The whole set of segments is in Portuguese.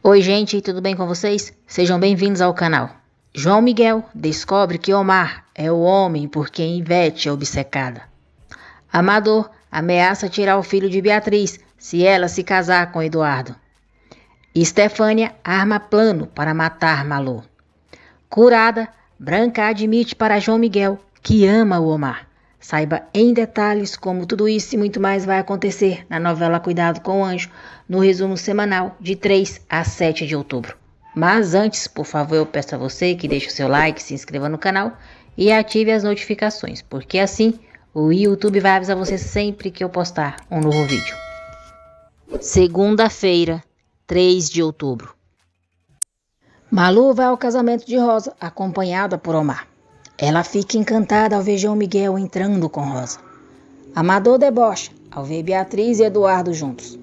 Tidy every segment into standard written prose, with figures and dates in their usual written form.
Oi gente, tudo bem com vocês? Sejam bem-vindos ao canal. João Miguel descobre que Omar é o homem por quem Ivete é obcecada. Amador ameaça tirar o filho de Beatriz se ela se casar com Eduardo. Estefânia arma plano para matar Malu. Curada, Branca admite para João Miguel que ama o Omar. Saiba em detalhes como tudo isso e muito mais vai acontecer na novela Cuidado com o Anjo, no resumo semanal de 3 a 7 de outubro. Mas antes, por favor, eu peço a você que deixe o seu like, se inscreva no canal e ative as notificações, porque assim o YouTube vai avisar você sempre que eu postar um novo vídeo. Segunda-feira, 3 de outubro. Malu vai ao casamento de Rosa, acompanhada por Omar. Ela fica encantada ao ver João Miguel entrando com Rosa. Amador debocha ao ver Beatriz e Eduardo juntos.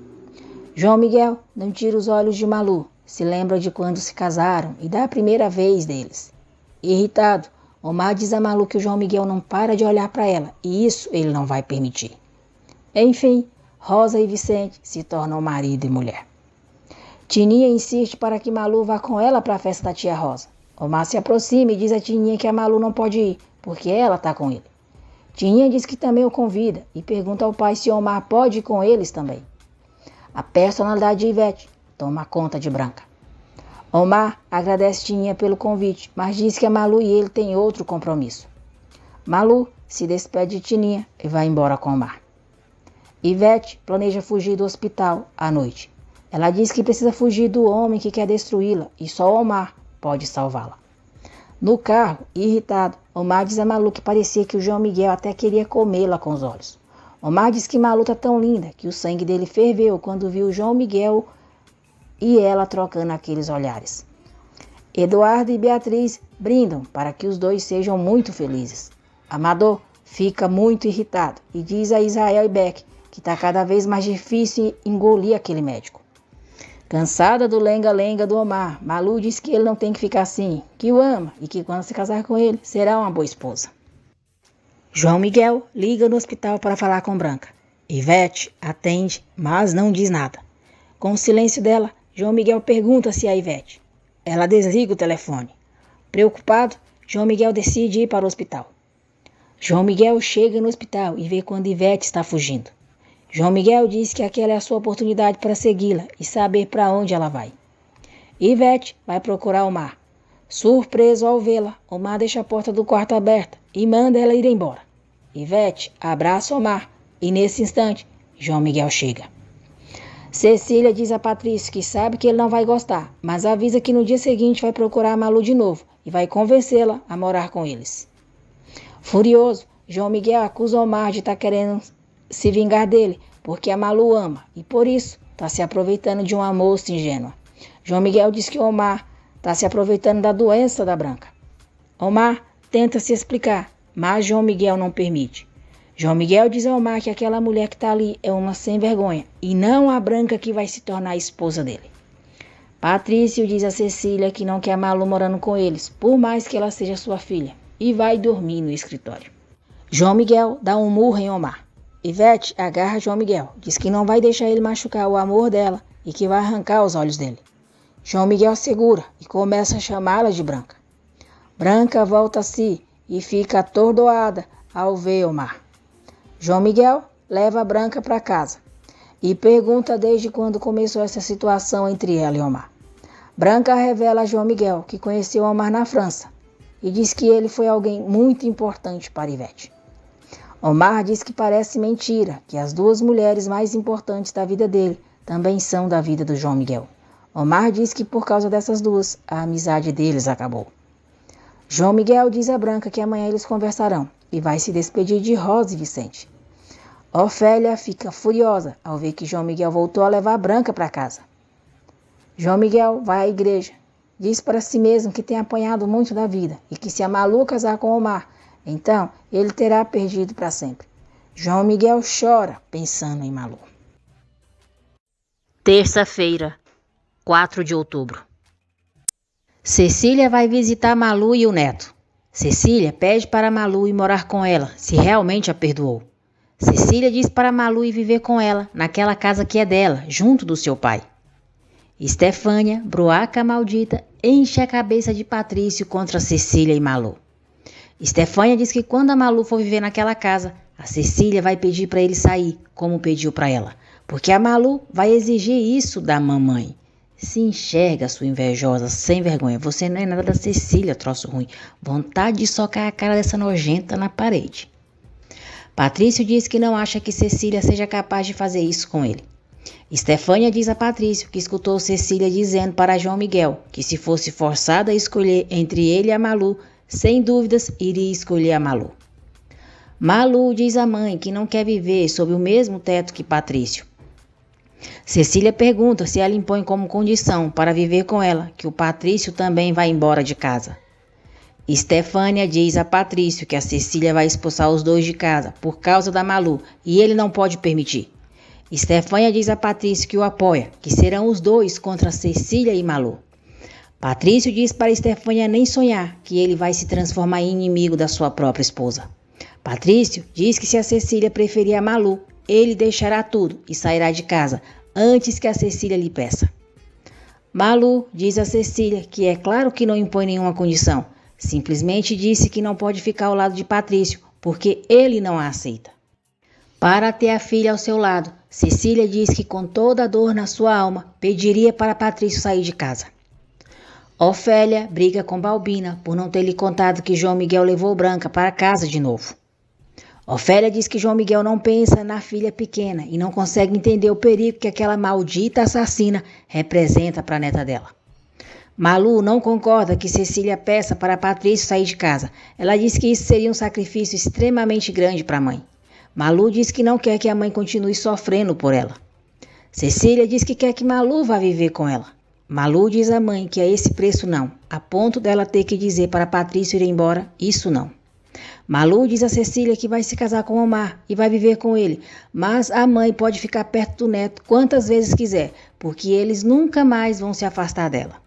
João Miguel não tira os olhos de Malu, se lembra de quando se casaram e da primeira vez deles. Irritado, Omar diz a Malu que o João Miguel não para de olhar para ela e isso ele não vai permitir. Enfim, Rosa e Vicente se tornam marido e mulher. Tininha insiste para que Malu vá com ela para a festa da tia Rosa. Omar se aproxima e diz a Tininha que a Malu não pode ir, porque ela está com ele. Tininha diz que também o convida e pergunta ao pai se Omar pode ir com eles também. A personalidade de Ivete toma conta de Branca. Omar agradece Tininha pelo convite, mas diz que a Malu e ele têm outro compromisso. Malu se despede de Tininha e vai embora com Omar. Ivete planeja fugir do hospital à noite. Ela diz que precisa fugir do homem que quer destruí-la e só Omar pode salvá-la. No carro, irritado, Omar diz a Malu que parecia que o João Miguel até queria comê-la com os olhos. Omar diz que Malu está tão linda que o sangue dele ferveu quando viu o João Miguel e ela trocando aqueles olhares. Eduardo e Beatriz brindam para que os dois sejam muito felizes. Amador fica muito irritado e diz a Israel e Beck que está cada vez mais difícil engolir aquele médico. Cansada do lenga-lenga do Omar, Malu diz que ele não tem que ficar assim, que o ama e que quando se casar com ele, será uma boa esposa. João Miguel liga no hospital para falar com Branca. Ivete atende, mas não diz nada. Com o silêncio dela, João Miguel pergunta se é Ivete. Ela desliga o telefone. Preocupado, João Miguel decide ir para o hospital. João Miguel chega no hospital e vê quando Ivete está fugindo. João Miguel diz que aquela é a sua oportunidade para segui-la e saber para onde ela vai. Ivete vai procurar Omar. Surpreso ao vê-la, Omar deixa a porta do quarto aberta e manda ela ir embora. Ivete abraça Omar e nesse instante, João Miguel chega. Cecília diz a Patrícia que sabe que ele não vai gostar, mas avisa que no dia seguinte vai procurar a Malu de novo e vai convencê-la a morar com eles. Furioso, João Miguel acusa Omar de estar querendo se vingar dele, porque a Malu ama e por isso está se aproveitando de uma moça ingênua. João Miguel diz que Omar está se aproveitando da doença da Branca. Omar tenta se explicar, mas João Miguel não permite. João Miguel diz a Omar que aquela mulher que está ali é uma sem vergonha e não a Branca que vai se tornar a esposa dele. Patrício diz a Cecília que não quer a Malu morando com eles, por mais que ela seja sua filha, e vai dormir no escritório. João Miguel dá um murro em Omar. Ivete agarra João Miguel, diz que não vai deixar ele machucar o amor dela e que vai arrancar os olhos dele. João Miguel segura e começa a chamá-la de Branca. Branca volta a si e fica atordoada ao ver Omar. João Miguel leva a Branca para casa e pergunta desde quando começou essa situação entre ela e Omar. Branca revela a João Miguel que conheceu Omar na França e diz que ele foi alguém muito importante para Ivete. Omar diz que parece mentira, que as duas mulheres mais importantes da vida dele também são da vida do João Miguel. Omar diz que por causa dessas duas, a amizade deles acabou. João Miguel diz a Branca que amanhã eles conversarão e vai se despedir de Rosa e Vicente. Ofélia fica furiosa ao ver que João Miguel voltou a levar a Branca para casa. João Miguel vai à igreja, diz para si mesmo que tem apanhado muito da vida e que se a Malu casar com Omar, então, ele terá perdido para sempre. João Miguel chora pensando em Malu. Terça-feira, 4 de outubro. Cecília vai visitar Malu e o neto. Cecília pede para Malu ir morar com ela, se realmente a perdoou. Cecília diz para Malu ir viver com ela, naquela casa que é dela, junto do seu pai. Estefânia, broaca maldita, enche a cabeça de Patrício contra Cecília e Malu. Estefânia diz que quando a Malu for viver naquela casa, a Cecília vai pedir para ele sair, como pediu para ela, porque a Malu vai exigir isso da mamãe. Se enxerga, sua invejosa, sem vergonha. Você não é nada da Cecília, troço ruim. Vontade de socar a cara dessa nojenta na parede. Patrício diz que não acha que Cecília seja capaz de fazer isso com ele. Estefânia diz a Patrício que escutou Cecília dizendo para João Miguel que se fosse forçada a escolher entre ele e a Malu, sem dúvidas iria escolher a Malu. Malu diz à mãe que não quer viver sob o mesmo teto que Patrício. Cecília pergunta se ela impõe como condição para viver com ela que o Patrício também vai embora de casa. Estefânia diz a Patrício que a Cecília vai expulsar os dois de casa por causa da Malu e ele não pode permitir. Estefânia diz a Patrício que o apoia, que serão os dois contra Cecília e Malu. Patrício diz para Estefânia nem sonhar que ele vai se transformar em inimigo da sua própria esposa. Patrício diz que se a Cecília preferir a Malu, ele deixará tudo e sairá de casa antes que a Cecília lhe peça. Malu diz a Cecília que é claro que não impõe nenhuma condição, simplesmente disse que não pode ficar ao lado de Patrício porque ele não a aceita. Para ter a filha ao seu lado, Cecília diz que com toda a dor na sua alma pediria para Patrício sair de casa. Ofélia briga com Balbina por não ter lhe contado que João Miguel levou Branca para casa de novo. Ofélia diz que João Miguel não pensa na filha pequena e não consegue entender o perigo que aquela maldita assassina representa para a neta dela. Malu não concorda que Cecília peça para Patrício sair de casa. Ela diz que isso seria um sacrifício extremamente grande para a mãe. Malu diz que não quer que a mãe continue sofrendo por ela. Cecília diz que quer que Malu vá viver com ela. Malu diz à mãe que a esse preço não, a ponto dela ter que dizer para Patrício ir embora, isso não. Malu diz a Cecília que vai se casar com Omar e vai viver com ele, mas a mãe pode ficar perto do neto quantas vezes quiser, porque eles nunca mais vão se afastar dela.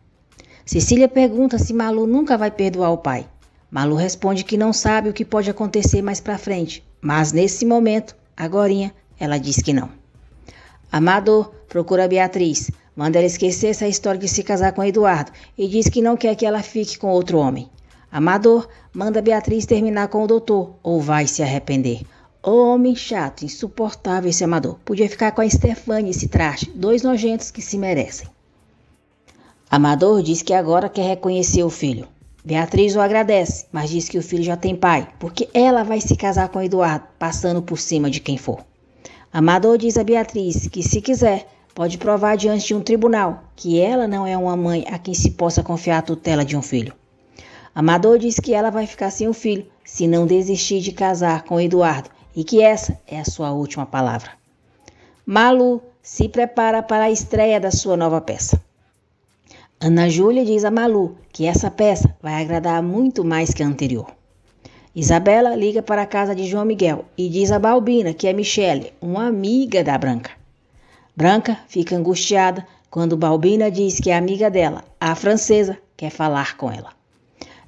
Cecília pergunta se Malu nunca vai perdoar o pai. Malu responde que não sabe o que pode acontecer mais pra frente, mas nesse momento, agorinha, ela diz que não. Amador procura Beatriz, manda ela esquecer essa história de se casar com Eduardo e diz que não quer que ela fique com outro homem. Amador manda Beatriz terminar com o doutor ou vai se arrepender. Homem chato, insuportável esse Amador. Podia ficar com a Estefânia esse traste, dois nojentos que se merecem. Amador diz que agora quer reconhecer o filho. Beatriz o agradece, mas diz que o filho já tem pai, porque ela vai se casar com Eduardo, passando por cima de quem for. Amador diz a Beatriz que, se quiser, pode provar diante de um tribunal que ela não é uma mãe a quem se possa confiar a tutela de um filho. Amador diz que ela vai ficar sem o filho se não desistir de casar com Eduardo e que essa é a sua última palavra. Malu se prepara para a estreia da sua nova peça. Ana Júlia diz a Malu que essa peça vai agradar muito mais que a anterior. Isabela liga para a casa de João Miguel e diz a Balbina que é Michele, uma amiga da Branca. Branca fica angustiada quando Balbina diz que a amiga dela, a francesa, quer falar com ela.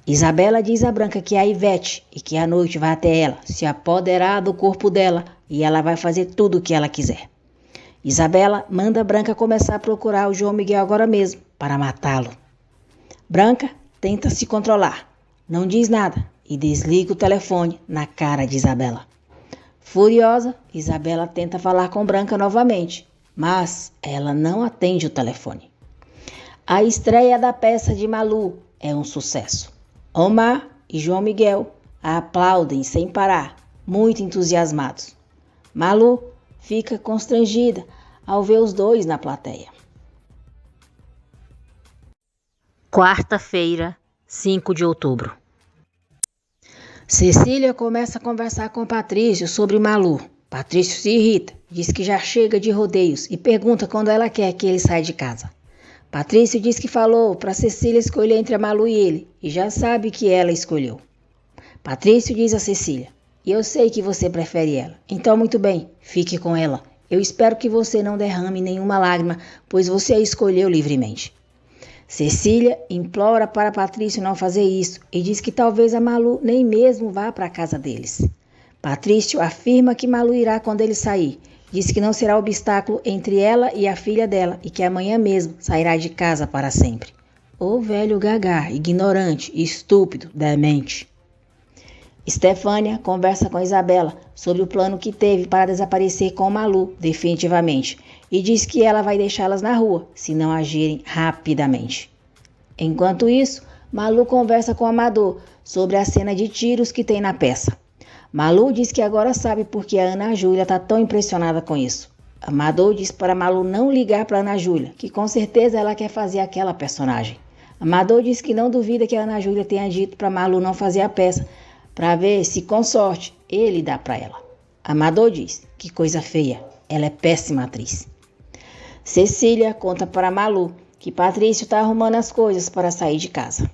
Isabela diz a Branca que é a Ivete e que à noite vai até ela, se apoderar do corpo dela e ela vai fazer tudo o que ela quiser. Isabela manda Branca começar a procurar o João Miguel agora mesmo, para matá-lo. Branca tenta se controlar, não diz nada e desliga o telefone na cara de Isabela. Furiosa, Isabela tenta falar com Branca novamente, mas ela não atende o telefone. A estreia da peça de Malu é um sucesso. Omar e João Miguel a aplaudem sem parar, muito entusiasmados. Malu fica constrangida ao ver os dois na plateia. Quarta-feira, 5 de outubro. Cecília começa a conversar com Patrício sobre Malu. Patrício se irrita, diz que já chega de rodeios e pergunta quando ela quer que ele saia de casa. Patrício diz que falou para Cecília escolher entre a Malu e ele e já sabe que ela escolheu. Patrício diz a Cecília: eu sei que você prefere ela, então muito bem, fique com ela. Eu espero que você não derrame nenhuma lágrima, pois você a escolheu livremente. Cecília implora para Patrício não fazer isso e diz que talvez a Malu nem mesmo vá para a casa deles. Patrício afirma que Malu irá quando ele sair Diz que não será obstáculo entre ela e a filha dela e que amanhã mesmo sairá de casa para sempre. Ô velho gagá, ignorante, estúpido, demente. Stefânia conversa com Isabela sobre o plano que teve para desaparecer com Malu definitivamente e diz que ela vai deixá-las na rua se não agirem rapidamente. Enquanto isso, Malu conversa com Amador sobre a cena de tiros que tem na peça. Malu diz que agora sabe por que a Ana Júlia está tão impressionada com isso. Amador diz para Malu não ligar para Ana Júlia, que com certeza ela quer fazer aquela personagem. Amador diz que não duvida que a Ana Júlia tenha dito para Malu não fazer a peça, para ver se, com sorte, ele dá para ela. Amador diz, que coisa feia, ela é péssima atriz. Cecília conta para Malu que Patrício está arrumando as coisas para sair de casa.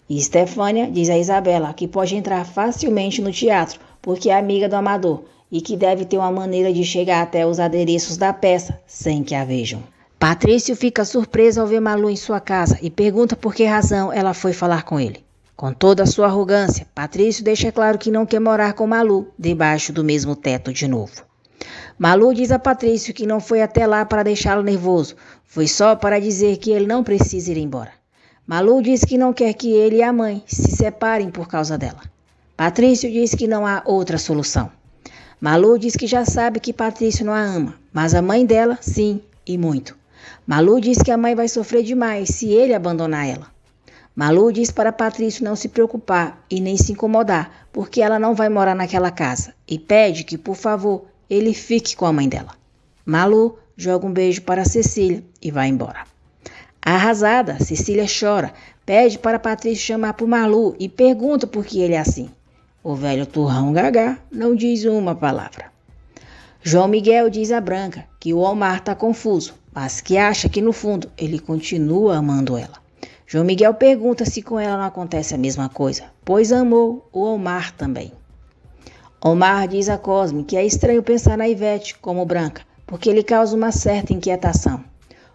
E Stefânia diz a Isabela que pode entrar facilmente no teatro porque é amiga do Amador e que deve ter uma maneira de chegar até os adereços da peça sem que a vejam. Patrício fica surpreso ao ver Malu em sua casa e pergunta por que razão ela foi falar com ele. Com toda a sua arrogância, Patrício deixa claro que não quer morar com Malu debaixo do mesmo teto de novo. Malu diz a Patrício que não foi até lá para deixá-lo nervoso, foi só para dizer que ele não precisa ir embora. Malu diz que não quer que ele e a mãe se separem por causa dela. Patrício diz que não há outra solução. Malu diz que já sabe que Patrício não a ama, mas a mãe dela, sim, e muito. Malu diz que a mãe vai sofrer demais se ele abandonar ela. Malu diz para Patrício não se preocupar e nem se incomodar, porque ela não vai morar naquela casa, e pede que, por favor, ele fique com a mãe dela. Malu joga um beijo para Cecília e vai embora. Arrasada, Cecília chora, pede para Patrício chamar por Malu e pergunta por que ele é assim. O velho turrão gagá não diz uma palavra. João Miguel diz a Branca que o Omar está confuso, mas que acha que no fundo ele continua amando ela. João Miguel pergunta se com ela não acontece a mesma coisa, pois amou o Omar também. Omar diz a Cosme que é estranho pensar na Ivete como Branca, porque ele causa uma certa inquietação.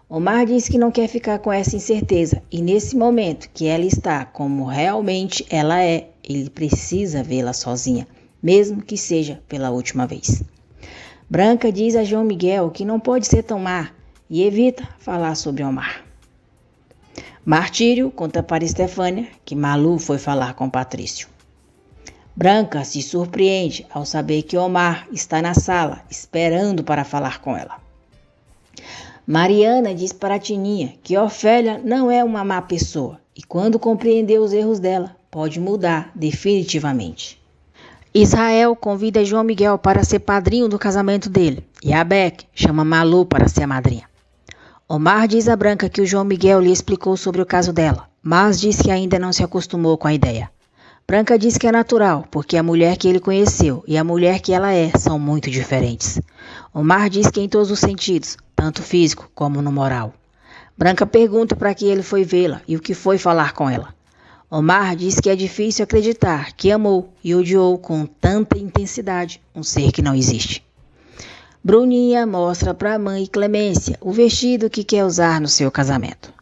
Omar diz que não quer ficar com essa incerteza e nesse momento que ela está como realmente ela é, ele precisa vê-la sozinha, mesmo que seja pela última vez. Branca diz a João Miguel que não pode ser tão má e evita falar sobre Omar. Martírio conta para Stefânia que Malu foi falar com Patrício. Branca se surpreende ao saber que Omar está na sala esperando para falar com ela. Mariana diz para Tininha que Ofélia não é uma má pessoa e quando compreender os erros dela, pode mudar definitivamente. Israel convida João Miguel para ser padrinho do casamento dele e a Beck chama Malu para ser a madrinha. Omar diz a Branca que o João Miguel lhe explicou sobre o caso dela, mas diz que ainda não se acostumou com a ideia. Branca diz que é natural, porque a mulher que ele conheceu e a mulher que ela é são muito diferentes. Omar diz que em todos os sentidos, tanto físico como no moral. Branca pergunta para que ele foi vê-la e o que foi falar com ela. Omar diz que é difícil acreditar que amou e odiou com tanta intensidade um ser que não existe. Bruninha mostra para a mãe Clemência o vestido que quer usar no seu casamento.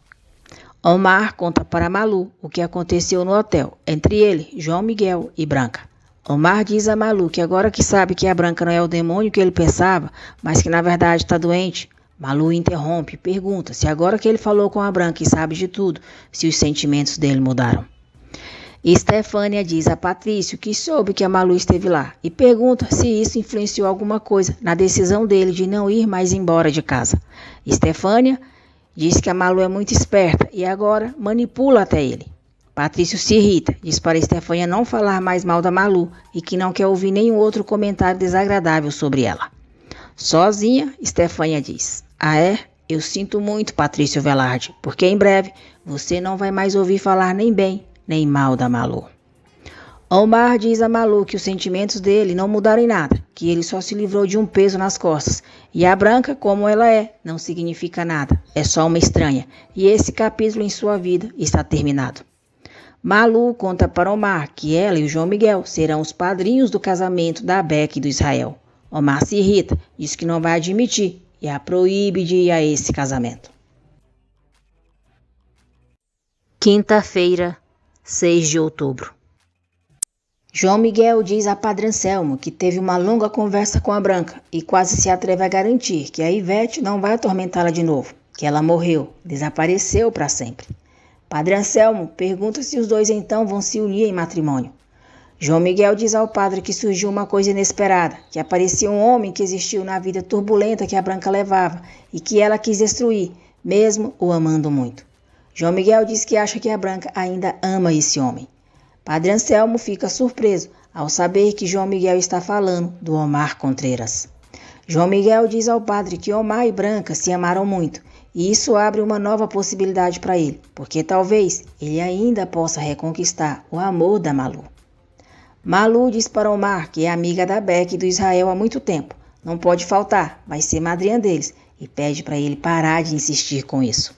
Omar conta para Malu o que aconteceu no hotel entre ele, João Miguel e Branca. Omar diz a Malu que agora que sabe que a Branca não é o demônio que ele pensava, mas que na verdade está doente, Malu interrompe e pergunta se agora que ele falou com a Branca e sabe de tudo, se os sentimentos dele mudaram. Stefânia diz a Patrício que soube que a Malu esteve lá e pergunta se isso influenciou alguma coisa na decisão dele de não ir mais embora de casa. Stefânia diz que a Malu é muito esperta e agora manipula até ele. Patrício se irrita, diz para Stefânia não falar mais mal da Malu e que não quer ouvir nenhum outro comentário desagradável sobre ela. Sozinha, Stefânia diz: "Ah é? Eu sinto muito, Patrício Velarde, porque em breve você não vai mais ouvir falar nem bem nem mal da Malu." Omar diz a Malu que os sentimentos dele não mudaram em nada, que ele só se livrou de um peso nas costas. E a Branca, como ela é, não significa nada, é só uma estranha. E esse capítulo em sua vida está terminado. Malu conta para Omar que ela e o João Miguel serão os padrinhos do casamento da Beck e do Israel. Omar se irrita, diz que não vai admitir e a proíbe de ir a esse casamento. Quinta-feira, 6 de outubro. João Miguel diz a Padre Anselmo que teve uma longa conversa com a Branca e quase se atreve a garantir que a Ivete não vai atormentá-la de novo, que ela morreu, desapareceu para sempre. Padre Anselmo pergunta se os dois então vão se unir em matrimônio. João Miguel diz ao padre que surgiu uma coisa inesperada, que aparecia um homem que existiu na vida turbulenta que a Branca levava e que ela quis destruir, mesmo o amando muito. João Miguel diz que acha que a Branca ainda ama esse homem. Padre Anselmo fica surpreso ao saber que João Miguel está falando do Omar Contreras. João Miguel diz ao padre que Omar e Branca se amaram muito, e isso abre uma nova possibilidade para ele, porque talvez ele ainda possa reconquistar o amor da Malu. Malu diz para Omar que é amiga da Beck e do Israel há muito tempo, não pode faltar, vai ser madrinha deles, e pede para ele parar de insistir com isso.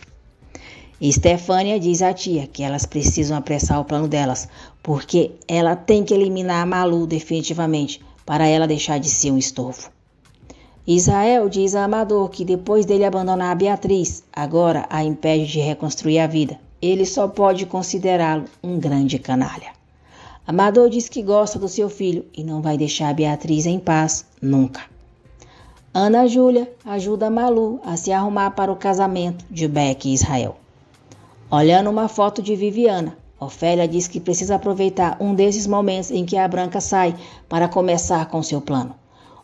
Estefânia diz à tia que elas precisam apressar o plano delas, porque ela tem que eliminar a Malu definitivamente, para ela deixar de ser um estorvo. Israel diz a Amador que depois dele abandonar a Beatriz, agora a impede de reconstruir a vida. Ele só pode considerá-lo um grande canalha. Amador diz que gosta do seu filho e não vai deixar a Beatriz em paz nunca. Ana Júlia ajuda a Malu a se arrumar para o casamento de Beck e Israel. Olhando uma foto de Viviana, Ofélia diz que precisa aproveitar um desses momentos em que a Branca sai para começar com seu plano.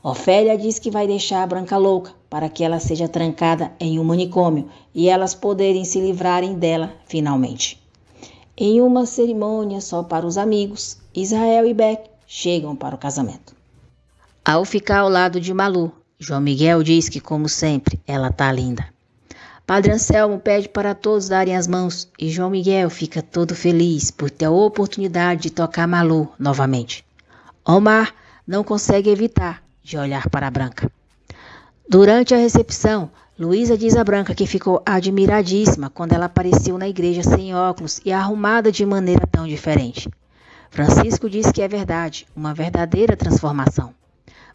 Ofélia diz que vai deixar a Branca louca para que ela seja trancada em um manicômio e elas poderem se livrarem dela finalmente. Em uma cerimônia só para os amigos, Israel e Beck chegam para o casamento. Ao ficar ao lado de Malu, João Miguel diz que, como sempre, ela tá linda. Padre Anselmo pede para todos darem as mãos e João Miguel fica todo feliz por ter a oportunidade de tocar Malu novamente. Omar não consegue evitar de olhar para a Branca. Durante a recepção, Luísa diz à Branca que ficou admiradíssima quando ela apareceu na igreja sem óculos e arrumada de maneira tão diferente. Francisco diz que é verdade, uma verdadeira transformação.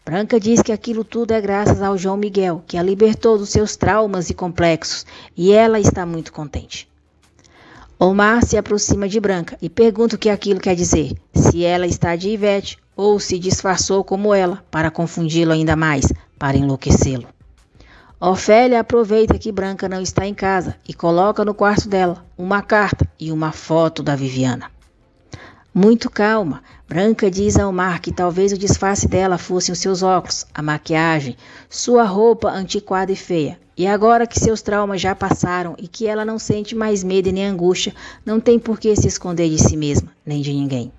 Branca diz que aquilo tudo é graças ao João Miguel, que a libertou dos seus traumas e complexos, e ela está muito contente. Omar se aproxima de Branca e pergunta o que aquilo quer dizer, se ela está de Ivete ou se disfarçou como ela para confundi-lo ainda mais, para enlouquecê-lo. Ofélia aproveita que Branca não está em casa e coloca no quarto dela uma carta e uma foto da Viviana. Muito calma, Branca diz a Omar que talvez o disfarce dela fossem os seus óculos, a maquiagem, sua roupa antiquada e feia. E agora que seus traumas já passaram e que ela não sente mais medo nem angústia, não tem por que se esconder de si mesma, nem de ninguém.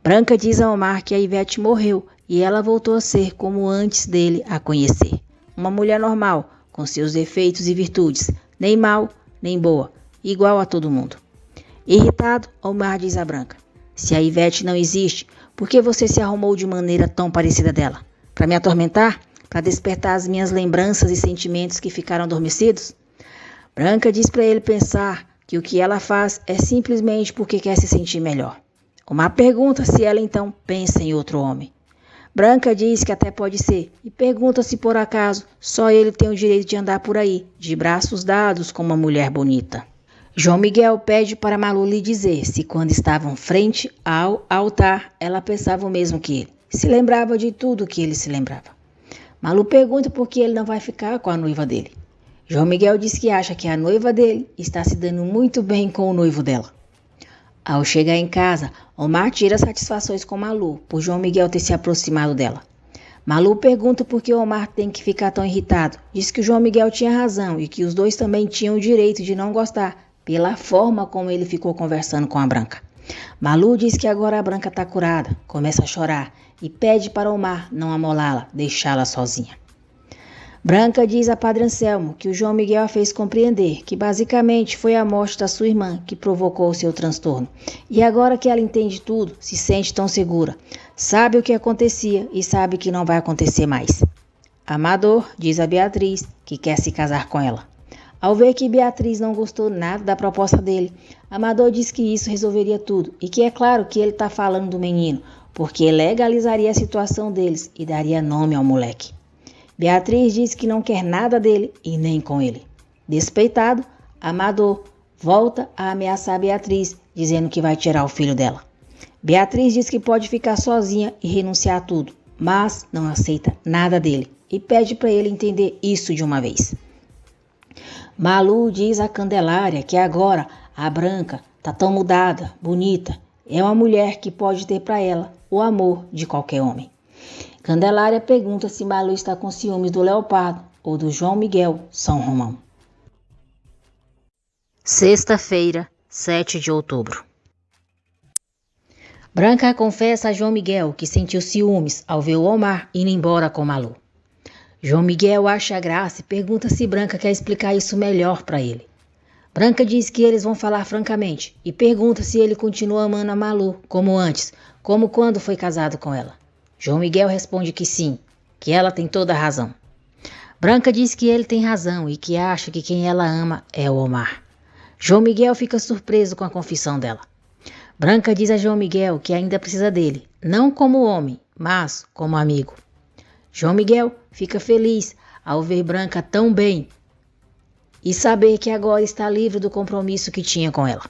Branca diz a Omar que a Ivete morreu e ela voltou a ser como antes dele a conhecer. Uma mulher normal, com seus defeitos e virtudes, nem mal, nem boa, igual a todo mundo. Irritado, Omar diz a Branca: se a Ivete não existe, por que você se arrumou de maneira tão parecida dela? Para me atormentar? Para despertar as minhas lembranças e sentimentos que ficaram adormecidos? Branca diz para ele pensar que o que ela faz é simplesmente porque quer se sentir melhor. Omar pergunta se ela então pensa em outro homem. Branca diz que até pode ser e pergunta se por acaso só ele tem o direito de andar por aí, de braços dados com uma mulher bonita. João Miguel pede para Malu lhe dizer se quando estavam frente ao altar ela pensava o mesmo que ele, se lembrava de tudo que ele se lembrava. Malu pergunta por que ele não vai ficar com a noiva dele. João Miguel diz que acha que a noiva dele está se dando muito bem com o noivo dela. Ao chegar em casa, Omar tira satisfações com Malu por João Miguel ter se aproximado dela. Malu pergunta por que Omar tem que ficar tão irritado. Diz que o João Miguel tinha razão e que os dois também tinham o direito de não gostar, pela forma como ele ficou conversando com a Branca. Malu diz que agora a Branca está curada, começa a chorar e pede para Omar não amolá-la, deixá-la sozinha. Branca diz a Padre Anselmo que o João Miguel a fez compreender que basicamente foi a morte da sua irmã que provocou o seu transtorno. E agora que ela entende tudo, se sente tão segura, sabe o que acontecia e sabe que não vai acontecer mais. Amador diz a Beatriz que quer se casar com ela. Ao ver que Beatriz não gostou nada da proposta dele, Amador diz que isso resolveria tudo e que é claro que ele está falando do menino, porque legalizaria a situação deles e daria nome ao moleque. Beatriz diz que não quer nada dele e nem com ele. Despeitado, Amador volta a ameaçar Beatriz, dizendo que vai tirar o filho dela. Beatriz diz que pode ficar sozinha e renunciar a tudo, mas não aceita nada dele e pede para ele entender isso de uma vez. Malu diz a Candelária que agora a Branca tá tão mudada, bonita, é uma mulher que pode ter para ela o amor de qualquer homem. Candelária pergunta se Malu está com ciúmes do Leopardo ou do João Miguel São Romão. Sexta-feira, 7 de outubro. Branca confessa a João Miguel que sentiu ciúmes ao ver o Omar indo embora com Malu. João Miguel acha graça e pergunta se Branca quer explicar isso melhor para ele. Branca diz que eles vão falar francamente e pergunta se ele continua amando a Malu como antes, como quando foi casado com ela. João Miguel responde que sim, que ela tem toda a razão. Branca diz que ele tem razão e que acha que quem ela ama é o Omar. João Miguel fica surpreso com a confissão dela. Branca diz a João Miguel que ainda precisa dele, não como homem, mas como amigo. João Miguel fica feliz ao ver Branca tão bem e saber que agora está livre do compromisso que tinha com ela.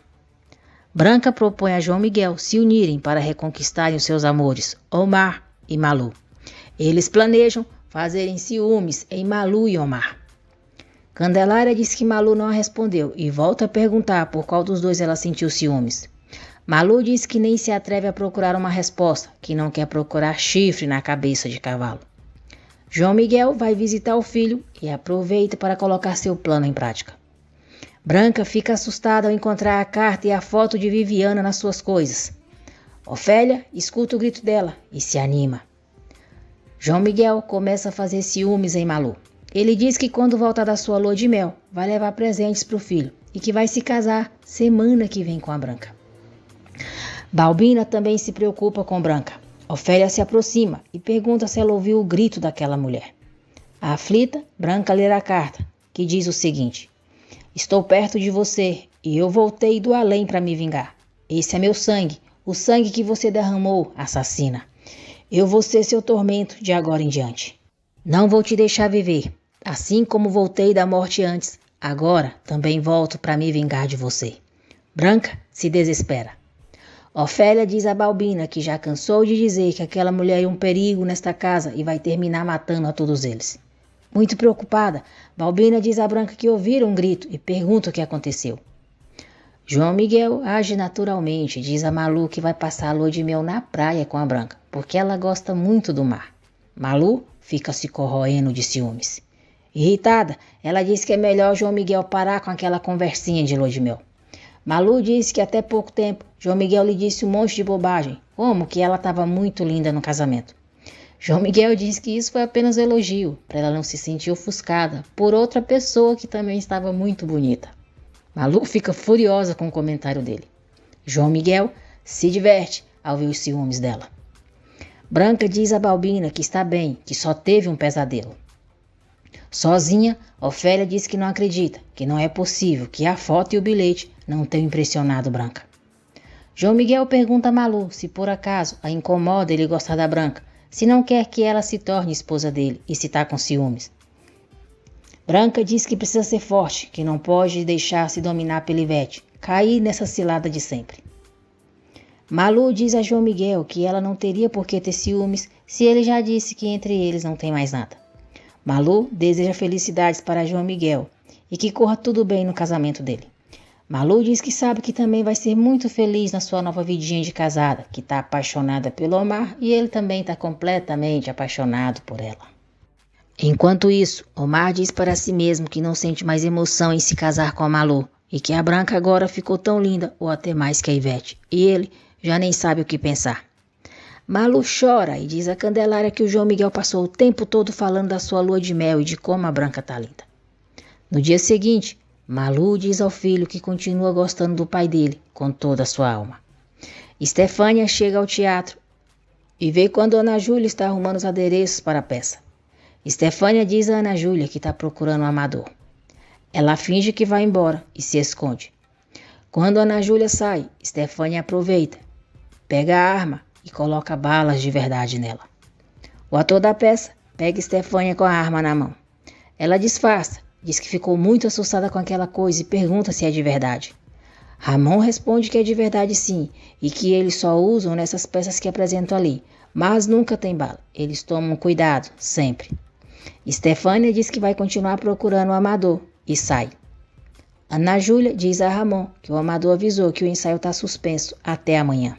Branca propõe a João Miguel se unirem para reconquistarem os seus amores, Omar e Malu. Eles planejam fazerem ciúmes em Malu e Omar. Candelária diz que Malu não a respondeu e volta a perguntar por qual dos dois ela sentiu ciúmes. Malu diz que nem se atreve a procurar uma resposta, que não quer procurar chifre na cabeça de cavalo. João Miguel vai visitar o filho e aproveita para colocar seu plano em prática. Branca fica assustada ao encontrar a carta e a foto de Viviana nas suas coisas. Ofélia escuta o grito dela e se anima. João Miguel começa a fazer ciúmes em Malu. Ele diz que quando voltar da sua lua de mel, vai levar presentes para o filho e que vai se casar semana que vem com a Branca. Balbina também se preocupa com Branca. Ofélia se aproxima e pergunta se ela ouviu o grito daquela mulher. Aflita, Branca lê a carta, que diz o seguinte: estou perto de você e eu voltei do além para me vingar. Esse é meu sangue, o sangue que você derramou, assassina. Eu vou ser seu tormento de agora em diante. Não vou te deixar viver. Assim como voltei da morte antes, agora também volto para me vingar de você. Branca se desespera. Ofélia diz a Balbina que já cansou de dizer que aquela mulher é um perigo nesta casa e vai terminar matando a todos eles. Muito preocupada, Balbina diz a Branca que ouviram um grito e pergunta o que aconteceu. João Miguel age naturalmente e diz a Malu que vai passar a lua de mel na praia com a Branca, porque ela gosta muito do mar. Malu fica se corroendo de ciúmes. Irritada, ela diz que é melhor João Miguel parar com aquela conversinha de lua de mel. Malu disse que até pouco tempo João Miguel lhe disse um monte de bobagem, como que ela estava muito linda no casamento. João Miguel diz que isso foi apenas um elogio, para ela não se sentir ofuscada por outra pessoa que também estava muito bonita. Malu fica furiosa com o comentário dele. João Miguel se diverte ao ver os ciúmes dela. Branca diz a Balbina que está bem, que só teve um pesadelo. Sozinha, Ofélia diz que não acredita, que não é possível, que a foto e o bilhete não tenham impressionado Branca. João Miguel pergunta a Malu se por acaso a incomoda ele gostar da Branca, se não quer que ela se torne esposa dele e se está com ciúmes. Branca diz que precisa ser forte, que não pode deixar-se dominar pela Ivete, cair nessa cilada de sempre. Malu diz a João Miguel que ela não teria por que ter ciúmes se ele já disse que entre eles não tem mais nada. Malu deseja felicidades para João Miguel e que corra tudo bem no casamento dele. Malu diz que sabe que também vai ser muito feliz na sua nova vidinha de casada, que está apaixonada pelo Omar e ele também está completamente apaixonado por ela. Enquanto isso, Omar diz para si mesmo que não sente mais emoção em se casar com a Malu e que a Branca agora ficou tão linda ou até mais que a Ivete, e ele já nem sabe o que pensar. Malu chora e diz a Candelária que o João Miguel passou o tempo todo falando da sua lua de mel e de como a Branca tá linda. No dia seguinte, Malu diz ao filho que continua gostando do pai dele com toda a sua alma. Estefânia chega ao teatro e vê quando Ana Júlia está arrumando os adereços para a peça. Estefânia diz a Ana Júlia que está procurando um amador. Ela finge que vai embora e se esconde. Quando Ana Júlia sai, Estefânia aproveita, pega a arma e coloca balas de verdade nela. O ator da peça pega Estefânia com a arma na mão. Ela disfarça, diz que ficou muito assustada com aquela coisa e pergunta se é de verdade. Ramon responde que é de verdade sim, e que eles só usam nessas peças que apresentam ali, mas nunca tem bala. Eles tomam cuidado, sempre. Estefânia diz que vai continuar procurando o Amador e sai. Ana Júlia diz a Ramon que o Amador avisou que o ensaio está suspenso até amanhã.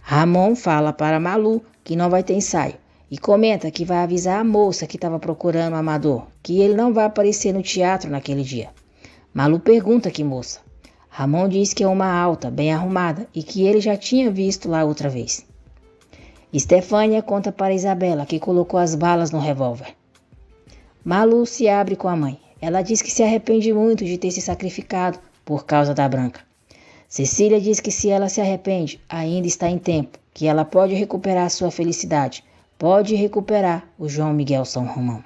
Ramon fala para Malu que não vai ter ensaio e comenta que vai avisar a moça que estava procurando o Amador que ele não vai aparecer no teatro naquele dia. Malu pergunta que moça. Ramon diz que é uma alta, bem arrumada e que ele já tinha visto lá outra vez. Estefânia conta para Isabela que colocou as balas no revólver. Malu se abre com a mãe. Ela diz que se arrepende muito de ter se sacrificado por causa da Branca. Cecília diz que se ela se arrepende, ainda está em tempo, que ela pode recuperar sua felicidade, pode recuperar o João Miguel São Romão.